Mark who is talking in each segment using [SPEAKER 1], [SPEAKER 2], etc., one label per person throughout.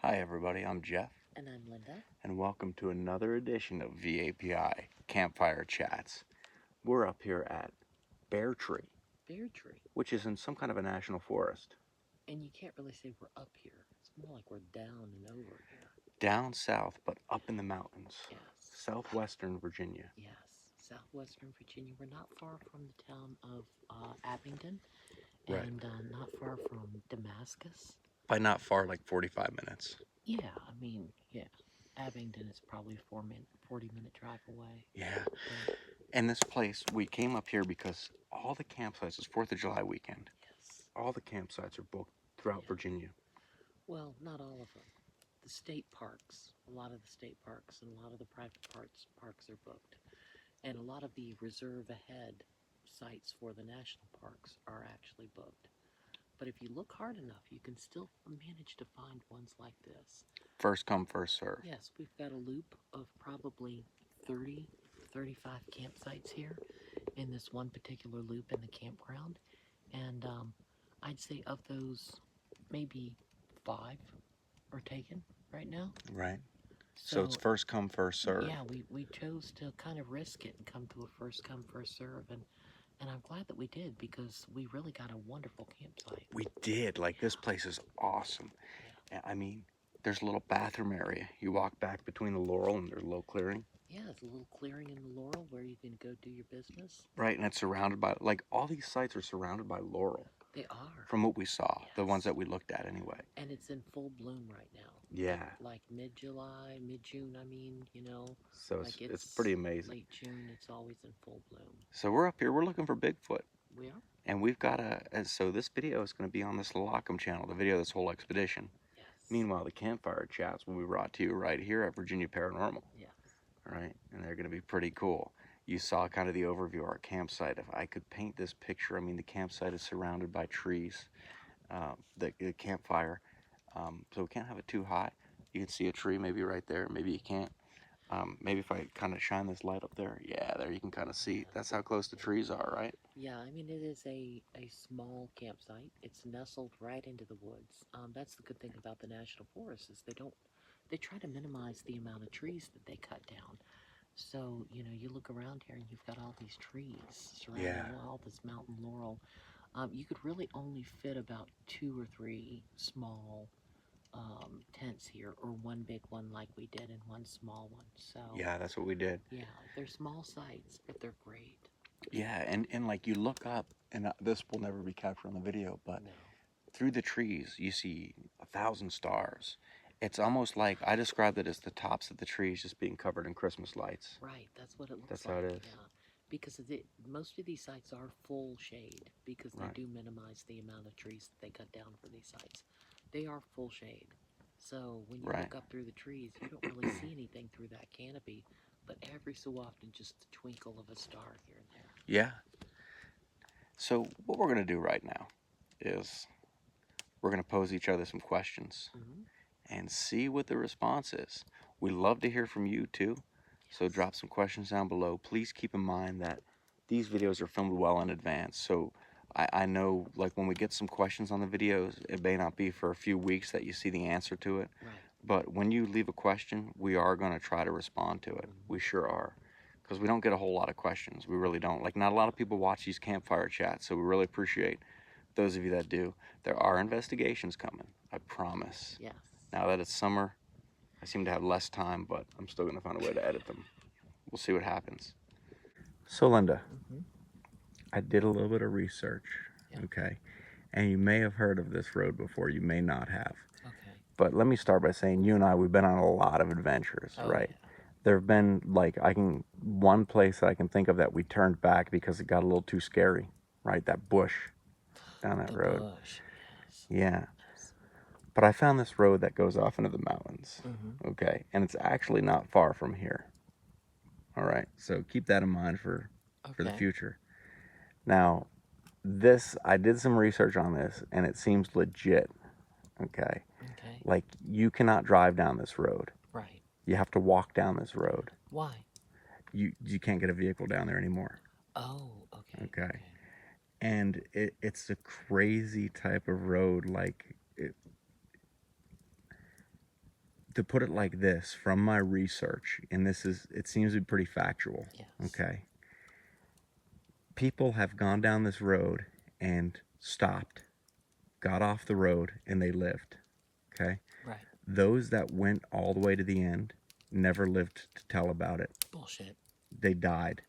[SPEAKER 1] Hi everybody, I'm Jeff,
[SPEAKER 2] And I'm Linda.
[SPEAKER 1] and welcome to another edition of VAPI, Campfire Chats. We're up here at Bear Tree,
[SPEAKER 2] Bear Tree.
[SPEAKER 1] which is in some kind of a national forest.
[SPEAKER 2] And you can't really say we're up here. It's more like we're down and over here.
[SPEAKER 1] Down south, but up in the mountains.
[SPEAKER 2] Yes.
[SPEAKER 1] Southwestern Virginia.
[SPEAKER 2] Yes. Southwestern Virginia. We're not far from the town of Abingdon
[SPEAKER 1] Right.
[SPEAKER 2] and not far from Damascus.
[SPEAKER 1] By not far, like 45 minutes.
[SPEAKER 2] Yeah, I mean, yeah. Abingdon is probably a 40-minute drive away.
[SPEAKER 1] Yeah.
[SPEAKER 2] But,
[SPEAKER 1] And this place, we came up here because all the campsites, it's 4th of July weekend.
[SPEAKER 2] yes.
[SPEAKER 1] All the campsites are booked throughout
[SPEAKER 2] Yeah.
[SPEAKER 1] Virginia.
[SPEAKER 2] Well, not all of them. The state parks, a lot of the state parks and a lot of the private parks are booked. And a lot of the reserve ahead sites for the national parks are actually booked. But if you look hard enough, you can still manage to find ones like this.
[SPEAKER 1] First come, first serve.
[SPEAKER 2] Yes, we've got a loop of probably 30, 35 campsites here in this one particular loop in the campground. And I'd say of those, maybe 5 are taken right now.
[SPEAKER 1] Right. So it's
[SPEAKER 2] So
[SPEAKER 1] first come, first serve.
[SPEAKER 2] yeah, we chose to kind of risk it and come to a first come, first serve. And I'm glad that we did because we really got a wonderful campsite.
[SPEAKER 1] We did. Like, this place is awesome.
[SPEAKER 2] Yeah.
[SPEAKER 1] I mean, there's a little bathroom area. You walk back between the laurel and there's a little clearing.
[SPEAKER 2] Yeah, it's a little clearing in the laurel where you can go do your business.
[SPEAKER 1] Right, and it's surrounded by, like, all these sites are surrounded by laurel.
[SPEAKER 2] They are.
[SPEAKER 1] From what we saw, the ones
[SPEAKER 2] Yes.
[SPEAKER 1] that we looked at anyway.
[SPEAKER 2] And it's in full bloom right now.
[SPEAKER 1] Yeah.
[SPEAKER 2] Like mid-July, mid-June, I mean,
[SPEAKER 1] So
[SPEAKER 2] like
[SPEAKER 1] it's pretty amazing.
[SPEAKER 2] late June, it's always in full bloom.
[SPEAKER 1] So we're up here, we're looking for Bigfoot.
[SPEAKER 2] We are?
[SPEAKER 1] And we've got so this video is going to be on this Lockham channel, the video of this whole expedition.
[SPEAKER 2] Yes.
[SPEAKER 1] Meanwhile, the campfire chats will be brought to you right here at Virginia Paranormal.
[SPEAKER 2] Yes.
[SPEAKER 1] All right, and they're going to be pretty cool. You saw kind of the overview of our campsite. If I could paint this picture, I mean, the campsite is surrounded by trees, the campfire, so we can't have it too high. You can see a tree maybe right there, maybe you can't. Maybe if I kind of shine this light up there, yeah, there you can kind of see. That's how close the trees are, right?
[SPEAKER 2] Yeah, I mean, it is a small campsite. It's nestled right into the woods. That's the good thing about the national forests is they try to minimize the amount of trees that they cut down. So, you look around here and you've got all these trees surrounding
[SPEAKER 1] Yeah.
[SPEAKER 2] all this mountain laurel. You could really only fit about 2 or 3 small tents here, or one big one like we did and one small one. So,
[SPEAKER 1] Yeah, that's what we did.
[SPEAKER 2] yeah, they're small sites, but they're great.
[SPEAKER 1] Yeah, and like you look up, and this will never be captured on the video, but
[SPEAKER 2] No.
[SPEAKER 1] through the trees you see 1,000 stars. It's almost like I described it as the tops of the trees just being covered in Christmas lights.
[SPEAKER 2] Right, that's what it looks
[SPEAKER 1] That's
[SPEAKER 2] like.
[SPEAKER 1] how it is.
[SPEAKER 2] Yeah, because most of these sites are full shade because they
[SPEAKER 1] Right.
[SPEAKER 2] do minimize the amount of trees that they cut down for these sites. They are full shade. So when you
[SPEAKER 1] Right.
[SPEAKER 2] look up through the trees, you don't really see anything through that canopy, but every so often just the twinkle of a star here and there.
[SPEAKER 1] Yeah. So what we're going to do right now is we're going to pose each other some questions
[SPEAKER 2] Mm-hmm.
[SPEAKER 1] and see what the response is. We love to hear from you too. So
[SPEAKER 2] Yes.
[SPEAKER 1] drop some questions down below. Please keep in mind that these videos are filmed well in advance. So I know, like, when we get some questions on the videos, it may not be for a few weeks that you see the answer to it.
[SPEAKER 2] Right.
[SPEAKER 1] But when you leave a question, we are going to try to respond to it.
[SPEAKER 2] Mm-hmm.
[SPEAKER 1] We sure are. Because we don't get a whole lot of questions. We really don't. Like, not a lot of people watch these campfire chats. So we really appreciate those of you that do. There are investigations coming, I promise.
[SPEAKER 2] Yes.
[SPEAKER 1] Now that it's summer, I seem to have less time, but I'm still going to find a way to edit them. We'll see what happens. So, Linda,
[SPEAKER 2] Mm-hmm.
[SPEAKER 1] I did a little bit of research,
[SPEAKER 2] Yeah.
[SPEAKER 1] okay? And you may have heard of this road before, you may not have.
[SPEAKER 2] Okay.
[SPEAKER 1] But let me start by saying you and I, we've been on a lot of adventures,
[SPEAKER 2] Oh,
[SPEAKER 1] right?
[SPEAKER 2] yeah.
[SPEAKER 1] There have been, like, one place that I can think of that we turned back because it got a little too scary, right? That bush down that
[SPEAKER 2] The
[SPEAKER 1] road.
[SPEAKER 2] bush. Yes.
[SPEAKER 1] Yeah.
[SPEAKER 2] Yes.
[SPEAKER 1] But I found this road that goes off into the mountains,
[SPEAKER 2] Mm-hmm.
[SPEAKER 1] okay? And it's actually not far from here. All right, so keep that in mind for the
[SPEAKER 2] Okay.
[SPEAKER 1] future. Now, I did some research on this, and it seems legit, okay?
[SPEAKER 2] Okay.
[SPEAKER 1] Like, you cannot drive down this road.
[SPEAKER 2] Right.
[SPEAKER 1] You have to walk down this road.
[SPEAKER 2] Why?
[SPEAKER 1] You can't get a vehicle down there anymore,
[SPEAKER 2] Oh, okay.
[SPEAKER 1] okay? And it's a crazy type of road, like, to put it like this, from my research, and it seems to be pretty factual.
[SPEAKER 2] Yes.
[SPEAKER 1] Okay. People have gone down this road and stopped, got off the road, and they lived. Okay.
[SPEAKER 2] Right.
[SPEAKER 1] Those that went all the way to the end never lived to tell about it.
[SPEAKER 2] Bullshit.
[SPEAKER 1] They died.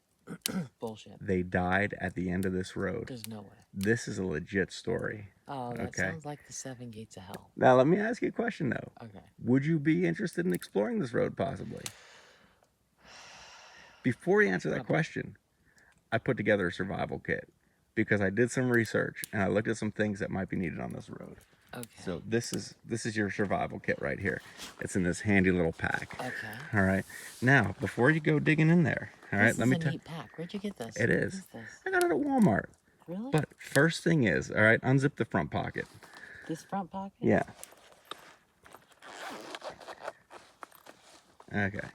[SPEAKER 2] Bullshit.
[SPEAKER 1] They died at the end of this road.
[SPEAKER 2] There's no way.
[SPEAKER 1] This is a legit story.
[SPEAKER 2] Oh, that
[SPEAKER 1] Okay.
[SPEAKER 2] sounds like the 7 gates of hell.
[SPEAKER 1] Now, let me ask you a question, though.
[SPEAKER 2] Okay.
[SPEAKER 1] Would you be interested in exploring this road, possibly? Before you answer that question, I put together a survival kit because I did some research and I looked at some things that might be needed on this road.
[SPEAKER 2] Okay.
[SPEAKER 1] So this is your survival kit right here. It's in this handy little pack.
[SPEAKER 2] Okay.
[SPEAKER 1] All right. Now, before you go digging in there, all right,
[SPEAKER 2] let me tell you. Neat pack. Where'd you get this?
[SPEAKER 1] It is.
[SPEAKER 2] What is this?
[SPEAKER 1] I got it at Walmart.
[SPEAKER 2] Really?
[SPEAKER 1] But first thing is, all right, unzip the front pocket.
[SPEAKER 2] This front pocket?
[SPEAKER 1] Yeah. Okay.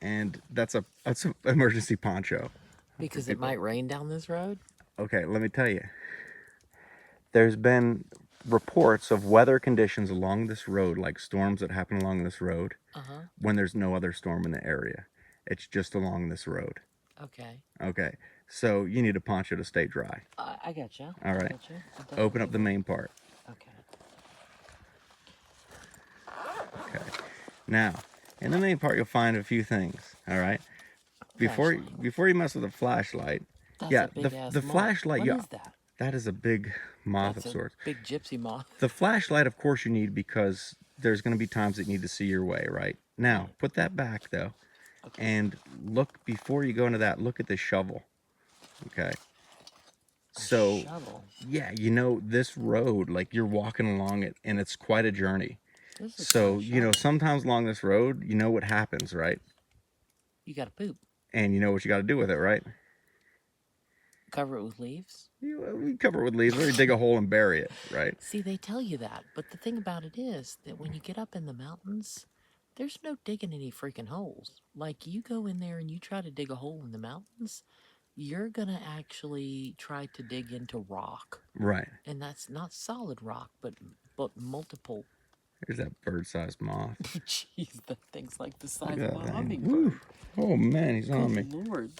[SPEAKER 1] And that's an emergency poncho.
[SPEAKER 2] Because it might rain down this road?
[SPEAKER 1] Okay, let me tell you. There's been reports of weather conditions along this road, like storms that happen along this road, when there's no other storm in the area. It's just along this road.
[SPEAKER 2] Okay.
[SPEAKER 1] Okay, so you need a poncho to stay dry.
[SPEAKER 2] I gotcha.
[SPEAKER 1] All right. Open up the main part.
[SPEAKER 2] Okay.
[SPEAKER 1] Okay. Now, in the main part, you'll find a few things. All right. Before you mess with the flashlight,
[SPEAKER 2] That's
[SPEAKER 1] the flashlight.
[SPEAKER 2] What is that?
[SPEAKER 1] That is a big moth of sorts.
[SPEAKER 2] Big gypsy moth.
[SPEAKER 1] The flashlight, of course, you need because there's going to be times that you need to see your way, right? Now, put that back, though, and look, before you go into that, look at the shovel, okay? So,
[SPEAKER 2] shovel?
[SPEAKER 1] Yeah, you know, this road, like you're walking along it, and it's quite a journey. So, you know, sometimes along this road, you know what happens, right?
[SPEAKER 2] You got to poop.
[SPEAKER 1] And you know what you got to do with it, right?
[SPEAKER 2] Cover it with leaves?
[SPEAKER 1] We cover it with leaves, or you dig a hole and bury it, right?
[SPEAKER 2] See, they tell you that, but the thing about it is that when you get up in the mountains, there's no digging any freaking holes. Like, you go in there and you try to dig a hole in the mountains, you're going to actually try to dig into rock.
[SPEAKER 1] Right.
[SPEAKER 2] And that's not solid rock, but multiple.
[SPEAKER 1] There's that bird-sized moth.
[SPEAKER 2] Jeez, that thing's like the size of a hummingbird.
[SPEAKER 1] Woo. Oh, man, he's on me.
[SPEAKER 2] Lord.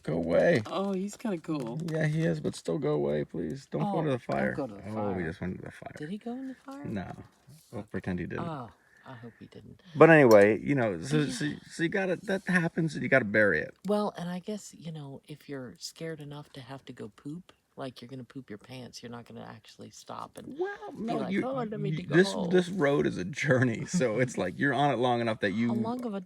[SPEAKER 1] Go away.
[SPEAKER 2] Oh, he's kind of cool.
[SPEAKER 1] Yeah, he is, but still go away, please. Don't go to the fire.
[SPEAKER 2] Don't go to the
[SPEAKER 1] Oh,
[SPEAKER 2] fire.
[SPEAKER 1] he just went to the fire.
[SPEAKER 2] Did he go in the fire?
[SPEAKER 1] No. We'll pretend he didn't.
[SPEAKER 2] Oh, I hope he didn't.
[SPEAKER 1] But anyway, you know, so you gotta, that happens, and you gotta bury it.
[SPEAKER 2] Well, and I guess, you know, if you're scared enough to have to go poop, like you're going to poop your pants, you're not going to actually stop and
[SPEAKER 1] no,
[SPEAKER 2] be like, let me dig a
[SPEAKER 1] this
[SPEAKER 2] hole.
[SPEAKER 1] This road is a journey, so it's like you're on it long enough that you.
[SPEAKER 2] How long of a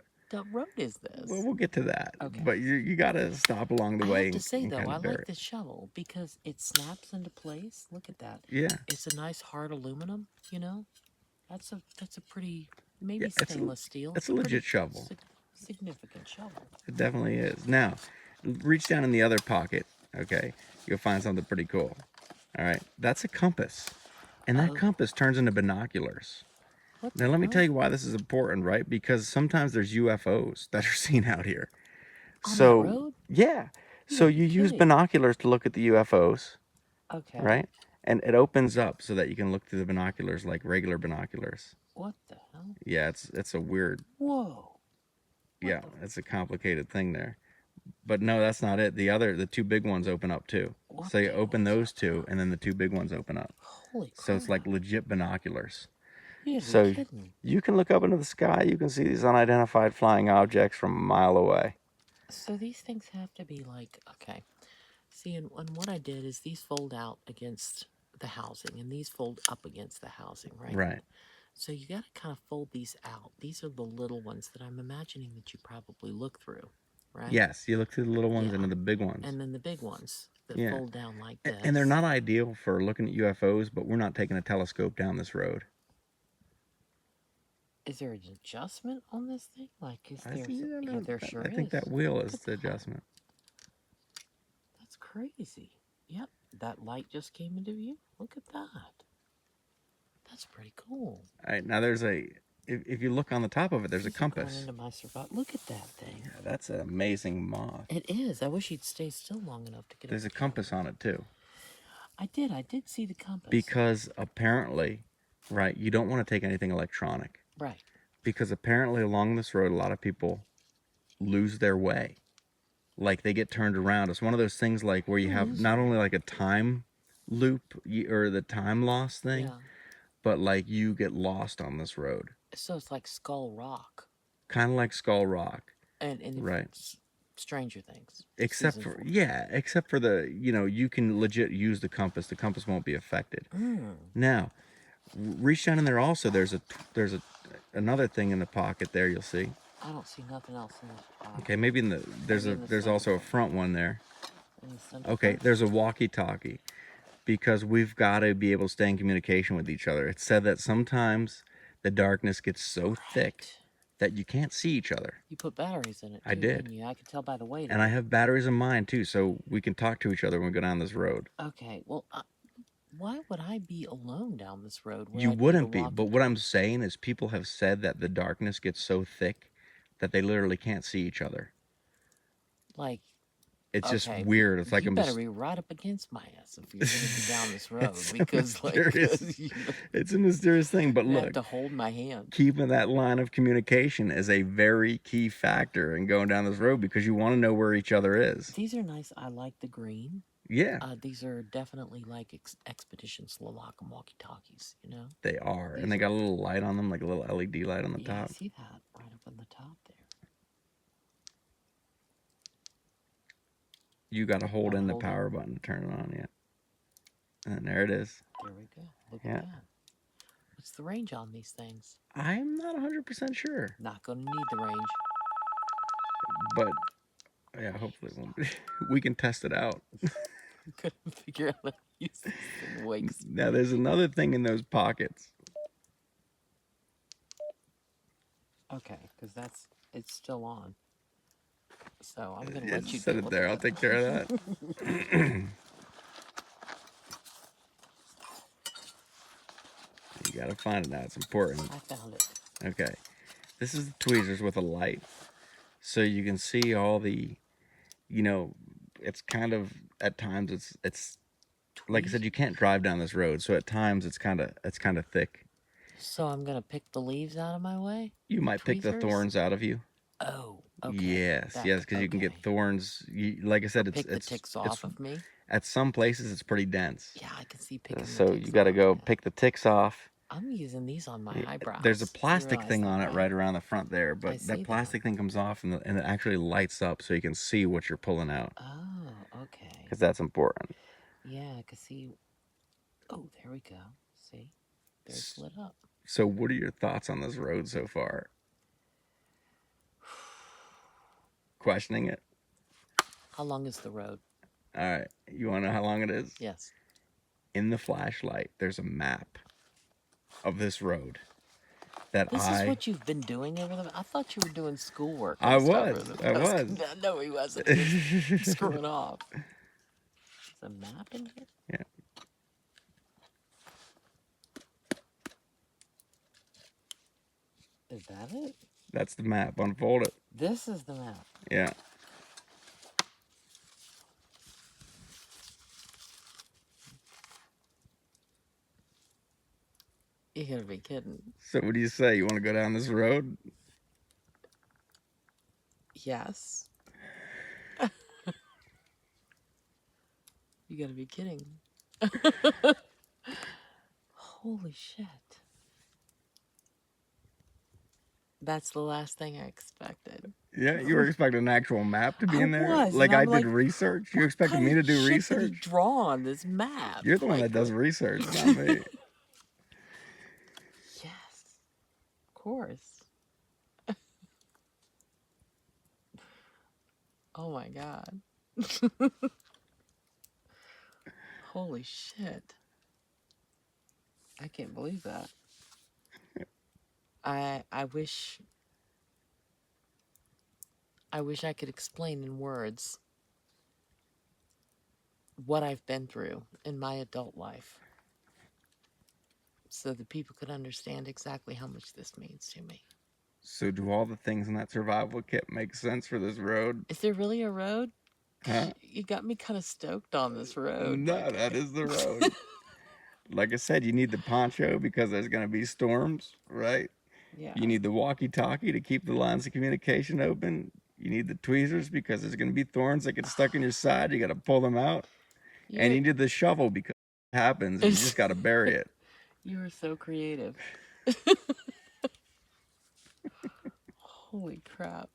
[SPEAKER 2] road is this?
[SPEAKER 1] Well, we'll get to that.
[SPEAKER 2] Okay.
[SPEAKER 1] But you gotta stop along the way.
[SPEAKER 2] I have to say, though, I like
[SPEAKER 1] it.
[SPEAKER 2] this shovel because it snaps into place. Look at that.
[SPEAKER 1] Yeah.
[SPEAKER 2] It's a nice hard aluminum, you know? That's a pretty, maybe stainless steel.
[SPEAKER 1] It's a legit shovel.
[SPEAKER 2] Significant shovel.
[SPEAKER 1] It definitely is. Now, reach down in the other pocket, okay? You'll find something pretty cool. All right, that's a compass. And that compass turns into binoculars. Now, let me tell you why this is important, right? Because sometimes there's UFOs that are seen out here.
[SPEAKER 2] On that road?
[SPEAKER 1] Yeah. So you use binoculars to look at the UFOs. Okay. Right? And it opens up so that you can look through the binoculars like regular binoculars.
[SPEAKER 2] What the hell?
[SPEAKER 1] Yeah, it's a weird.
[SPEAKER 2] Whoa.
[SPEAKER 1] Yeah, it's a complicated thing there. But no, that's not it. The two big ones open up too. So you open those two, and then the two big ones open up.
[SPEAKER 2] Holy crap.
[SPEAKER 1] So it's like legit binoculars.
[SPEAKER 2] You're
[SPEAKER 1] so
[SPEAKER 2] kidding. You
[SPEAKER 1] can look up into the sky. You can see these unidentified flying objects from a mile away.
[SPEAKER 2] So these things have to be like, okay. See, and what I did is these fold out against the housing, and these fold up against the housing, right?
[SPEAKER 1] Right.
[SPEAKER 2] So you got to kind of fold these out. These are the little ones that I'm imagining that you probably look through. Right?
[SPEAKER 1] Yes, you look through the little ones and then the big ones.
[SPEAKER 2] And then the big ones that fold down like this.
[SPEAKER 1] And they're not ideal for looking at UFOs, but we're not taking a telescope down this road.
[SPEAKER 2] Is there an adjustment on this thing? Like, is there? There sure
[SPEAKER 1] is. I think that wheel is the adjustment.
[SPEAKER 2] That's crazy. Yep, that light just came into view. Look at that. That's pretty cool.
[SPEAKER 1] All right, now there's if you look on the top of it, there's a compass.
[SPEAKER 2] Into my Look at that thing.
[SPEAKER 1] Yeah, that's an amazing moth.
[SPEAKER 2] It is. I wish he'd stay still long enough to get.
[SPEAKER 1] There's a compass on it too.
[SPEAKER 2] I did see the compass.
[SPEAKER 1] Because apparently, right? You don't want to take anything electronic
[SPEAKER 2] Right.
[SPEAKER 1] because apparently along this road, a lot of people lose their way. Like they get turned around. It's one of those things like where you have not only like a time loop or the time loss thing,
[SPEAKER 2] Yeah.
[SPEAKER 1] but like you get lost on this road.
[SPEAKER 2] So it's like Skull Rock,
[SPEAKER 1] Kind of like Skull Rock,
[SPEAKER 2] and if
[SPEAKER 1] right?
[SPEAKER 2] Stranger Things,
[SPEAKER 1] Except
[SPEAKER 2] season
[SPEAKER 1] for
[SPEAKER 2] 4.
[SPEAKER 1] except for the you can legit use the compass. The compass won't be affected.
[SPEAKER 2] Mm.
[SPEAKER 1] Now, reach down in there. Also, there's another thing in the pocket there. You'll see.
[SPEAKER 2] I don't see nothing else in this pocket.
[SPEAKER 1] Okay, maybe in the
[SPEAKER 2] Maybe in the
[SPEAKER 1] there's
[SPEAKER 2] center
[SPEAKER 1] also a
[SPEAKER 2] part.
[SPEAKER 1] front one there.
[SPEAKER 2] In the center
[SPEAKER 1] Okay,
[SPEAKER 2] part?
[SPEAKER 1] there's a walkie-talkie because we've got to be able to stay in communication with each other. It's said that sometimes the darkness gets so thick that you can't see each other.
[SPEAKER 2] You put batteries in it, too,
[SPEAKER 1] I did.
[SPEAKER 2] didn't you? I could tell by the weight
[SPEAKER 1] And
[SPEAKER 2] of
[SPEAKER 1] I
[SPEAKER 2] it.
[SPEAKER 1] have batteries in mine too, so we can talk to each other when we go down this road.
[SPEAKER 2] Okay, well, why would I be alone down this road? Where
[SPEAKER 1] You
[SPEAKER 2] I'd
[SPEAKER 1] wouldn't
[SPEAKER 2] need
[SPEAKER 1] be, but what I'm saying is people have said that the darkness gets so thick that they literally can't see each other.
[SPEAKER 2] like,
[SPEAKER 1] It's just
[SPEAKER 2] okay,
[SPEAKER 1] weird. It's like
[SPEAKER 2] you
[SPEAKER 1] I'm
[SPEAKER 2] better
[SPEAKER 1] just
[SPEAKER 2] be right up against my ass if you're going to be down this road,
[SPEAKER 1] it's
[SPEAKER 2] because like
[SPEAKER 1] mysterious.
[SPEAKER 2] you
[SPEAKER 1] It's a mysterious thing, but
[SPEAKER 2] have
[SPEAKER 1] look,
[SPEAKER 2] to hold my hand.
[SPEAKER 1] keeping that line of communication is a very key factor in going down this road because you want to know where each other is.
[SPEAKER 2] These are nice. I like the green.
[SPEAKER 1] Yeah,
[SPEAKER 2] These are definitely like Expedition Slovak and walkie-talkies, you know?
[SPEAKER 1] they are.
[SPEAKER 2] These
[SPEAKER 1] And they
[SPEAKER 2] are-
[SPEAKER 1] got a little light on them, like a little LED light on the
[SPEAKER 2] Yeah, I
[SPEAKER 1] top.
[SPEAKER 2] see that right up on the top there.
[SPEAKER 1] You got to hold
[SPEAKER 2] Gotta
[SPEAKER 1] in the
[SPEAKER 2] hold it.
[SPEAKER 1] power button to turn it on, yeah. And there it is.
[SPEAKER 2] There we go. Look
[SPEAKER 1] Yeah.
[SPEAKER 2] at that. What's the range on these things?
[SPEAKER 1] I'm not 100% sure,
[SPEAKER 2] Not gonna need the range.
[SPEAKER 1] but yeah, hopefully it won't be. We can test it out.
[SPEAKER 2] Couldn't figure out how to use this thing. Wakes.
[SPEAKER 1] Now, there's another thing in those pockets.
[SPEAKER 2] Okay, because it's still on. So I'm gonna
[SPEAKER 1] Yeah,
[SPEAKER 2] let you
[SPEAKER 1] set
[SPEAKER 2] deal
[SPEAKER 1] it
[SPEAKER 2] with
[SPEAKER 1] there. I'll
[SPEAKER 2] that.
[SPEAKER 1] take care of that. You gotta find it now. It's important.
[SPEAKER 2] I found it.
[SPEAKER 1] Okay. This is the tweezers with a light. So you can see all the, it's kind of, at times it's like I said, you can't drive down this road. So at times it's kind of thick.
[SPEAKER 2] So I'm gonna pick the leaves out of my way?
[SPEAKER 1] You might pick the
[SPEAKER 2] Tweezers?
[SPEAKER 1] thorns out of you.
[SPEAKER 2] Oh, okay.
[SPEAKER 1] Yes, because you can get
[SPEAKER 2] okay.
[SPEAKER 1] thorns. Like I said,
[SPEAKER 2] Pick the ticks off of me?
[SPEAKER 1] at some places it's pretty dense.
[SPEAKER 2] Yeah, I can see picking the
[SPEAKER 1] So
[SPEAKER 2] ticks
[SPEAKER 1] you got to
[SPEAKER 2] off,
[SPEAKER 1] go
[SPEAKER 2] yeah.
[SPEAKER 1] pick the ticks off.
[SPEAKER 2] I'm using these on my eyebrows.
[SPEAKER 1] There's a
[SPEAKER 2] You
[SPEAKER 1] plastic
[SPEAKER 2] realize
[SPEAKER 1] thing
[SPEAKER 2] that,
[SPEAKER 1] on it right around the front there,
[SPEAKER 2] I
[SPEAKER 1] but
[SPEAKER 2] see
[SPEAKER 1] that
[SPEAKER 2] that.
[SPEAKER 1] plastic thing comes off and it actually lights up so you can see what you're pulling out
[SPEAKER 2] Oh, okay.
[SPEAKER 1] because that's important.
[SPEAKER 2] Yeah, I can see. Oh, there we go. See? They're lit up.
[SPEAKER 1] So what are your thoughts on this road so far? Questioning it?
[SPEAKER 2] How long is the road?
[SPEAKER 1] All right. You want to know how long it is?
[SPEAKER 2] Yes.
[SPEAKER 1] In the flashlight, there's a map of this road that
[SPEAKER 2] This is what you've been doing over the. I thought you were doing schoolwork.
[SPEAKER 1] I
[SPEAKER 2] and stuff
[SPEAKER 1] was.
[SPEAKER 2] over the
[SPEAKER 1] I
[SPEAKER 2] past-
[SPEAKER 1] was.
[SPEAKER 2] No, he wasn't. He was screwing off. There's a map in here?
[SPEAKER 1] Yeah.
[SPEAKER 2] Is that it?
[SPEAKER 1] That's the map. Unfold it.
[SPEAKER 2] This is the map.
[SPEAKER 1] Yeah.
[SPEAKER 2] You gotta be kidding.
[SPEAKER 1] So what do you say? You want to go down this road?
[SPEAKER 2] Yes. You gotta be kidding. Holy shit. That's the last thing I expected.
[SPEAKER 1] Yeah, you were expecting an actual map to be in there?
[SPEAKER 2] was,
[SPEAKER 1] Like
[SPEAKER 2] and
[SPEAKER 1] I
[SPEAKER 2] I'm
[SPEAKER 1] did
[SPEAKER 2] like,
[SPEAKER 1] research? You expected
[SPEAKER 2] What
[SPEAKER 1] me to
[SPEAKER 2] kind of
[SPEAKER 1] do
[SPEAKER 2] shit did he
[SPEAKER 1] research?
[SPEAKER 2] draw on this map?
[SPEAKER 1] You're the one that does research, not me.
[SPEAKER 2] Yes, of course. Oh my god. Holy shit. I can't believe that. I wish I could explain in words what I've been through in my adult life so that people could understand exactly how much this means to me.
[SPEAKER 1] So do all the things in that survival kit make sense for this road?
[SPEAKER 2] Is there really a road?
[SPEAKER 1] Huh?
[SPEAKER 2] You got me kind of stoked on this road.
[SPEAKER 1] No, that is the road. like I said, you need the poncho because there's going to be storms, right?
[SPEAKER 3] Yeah.
[SPEAKER 1] You need the walkie-talkie to keep the lines of communication open. You need the tweezers because there's going to be thorns that get stuck in your side. You got to pull them out. And you need the shovel because it happens and you just got to bury it.
[SPEAKER 3] You are so creative. Holy crap.